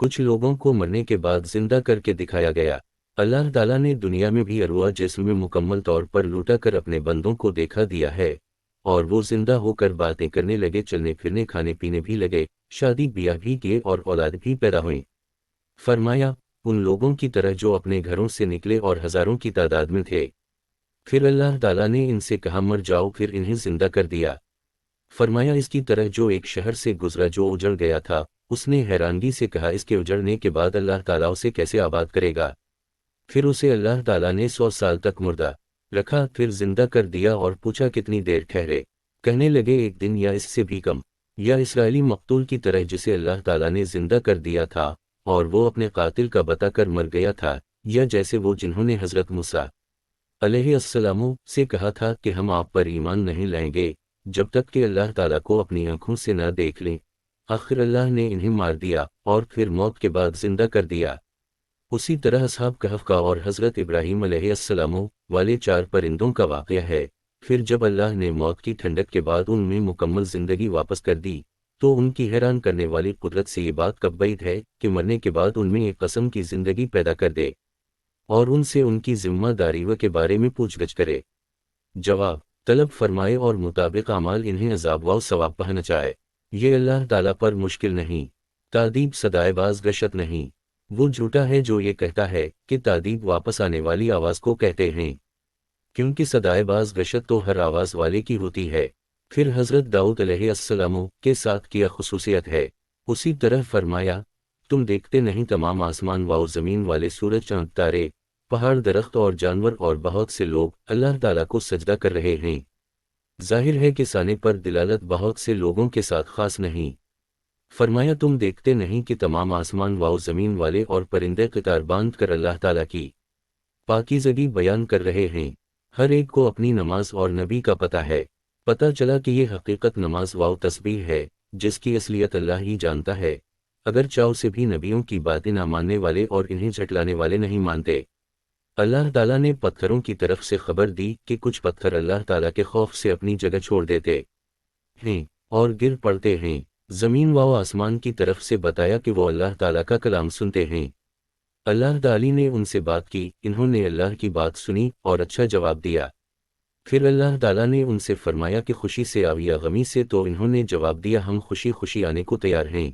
کچھ لوگوں کو مرنے کے بعد زندہ کر کے دکھایا گیا۔ اللہ تعالیٰ نے دنیا میں بھی ارواح جسم میں مکمل طور پر لوٹا کر اپنے بندوں کو دیکھا دیا ہے، اور وہ زندہ ہو کر باتیں کرنے لگے، چلنے پھرنے، کھانے پینے بھی لگے، شادی بیاہ بھی کیے اور اولاد بھی پیدا ہوئیں۔ فرمایا ان لوگوں کی طرح جو اپنے گھروں سے نکلے اور ہزاروں کی تعداد میں تھے۔ پھر اللہ تعالیٰ نے ان سے کہا مر جاؤ، پھر انہیں زندہ کر دیا۔ فرمایا اس کی طرح جو ایک شہر سے گزرا جو اجڑ گیا تھا، اس نے حیرانگی سے کہا اس کے اجڑنے کے بعد اللہ تعالیٰ اسے کیسے آباد کرے گا؟ پھر اسے اللہ تعالیٰ نے 100 سال تک مردہ رکھا، پھر زندہ کر دیا اور پوچھا کتنی دیر ٹھہرے؟ کہنے لگے ایک دن یا اس سے بھی کم۔ یا اسرائیلی مقتول کی طرح جسے اللہ تعالیٰ نے زندہ کر دیا تھا اور وہ اپنے قاتل کا بتا کر مر گیا تھا، یا جیسے وہ جنہوں نے حضرت موسیٰ علیہ السلام سے کہا تھا کہ ہم آپ پر ایمان نہیں لائیں گے جب تک کہ اللہ تعالیٰ کو اپنی آنکھوں سے نہ دیکھ لیں۔ آخر اللہ نے انہیں مار دیا اور پھر موت کے بعد زندہ کر دیا۔ اسی طرح اصحاب کہف کا اور حضرت ابراہیم علیہ السلام والے 4 پرندوں کا واقعہ ہے۔ پھر جب اللہ نے موت کی ٹھنڈک کے بعد ان میں مکمل زندگی واپس کر دی تو ان کی حیران کرنے والی قدرت سے یہ بات کب بعید ہے کہ مرنے کے بعد ان میں ایک قسم کی زندگی پیدا کر دے اور ان سے ان کی ذمہ داری کے بارے میں پوچھ گچھ کرے۔ جواب طلب فرمائے اور مطابق اعمال انہیں عذاب و ثواب پہنچائے۔ یہ اللہ تعالیٰ پر مشکل نہیں۔ تعدیب صدائے باز گشت نہیں۔ وہ جھوٹا ہے جو یہ کہتا ہے کہ تعدیب واپس آنے والی آواز کو کہتے ہیں، کیونکہ صدائے باز گشت تو ہر آواز والے کی ہوتی ہے۔ پھر حضرت داؤد علیہ السلام کے ساتھ کیا خصوصیت ہے۔ اسی طرح فرمایا تم دیکھتے نہیں تمام آسمان و زمین والے، سورج چاند تارے، پہاڑ درخت اور جانور اور بہت سے لوگ اللہ تعالیٰ کو سجدہ کر رہے ہیں۔ ظاہر ہے کہ سانے پر دلالت بہت سے لوگوں کے ساتھ خاص نہیں۔ فرمایا تم دیکھتے نہیں کہ تمام آسمان و زمین والے اور پرندے قطار باندھ کر اللہ تعالیٰ کی پاکیزگی بیان کر رہے ہیں۔ ہر ایک کو اپنی نماز اور نبی کا پتہ ہے۔ پتہ چلا کہ یہ حقیقت نماز و تسبیح ہے جس کی اصلیت اللہ ہی جانتا ہے، اگر چاہو سے بھی نبیوں کی باتیں نہ ماننے والے اور انہیں جھٹلانے والے نہیں مانتے۔ اللہ تعالیٰ نے پتھروں کی طرف سے خبر دی کہ کچھ پتھر اللہ تعالیٰ کے خوف سے اپنی جگہ چھوڑ دیتے ہیں اور گر پڑتے ہیں۔ زمین و آسمان کی طرف سے بتایا کہ وہ اللہ تعالیٰ کا کلام سنتے ہیں۔ اللہ تعالی نے ان سے بات کی، انہوں نے اللہ کی بات سنی اور اچھا جواب دیا۔ پھر اللہ تعالیٰ نے ان سے فرمایا کہ خوشی سے آؤ یا غمی سے، تو انہوں نے جواب دیا ہم خوشی خوشی آنے کو تیار ہیں۔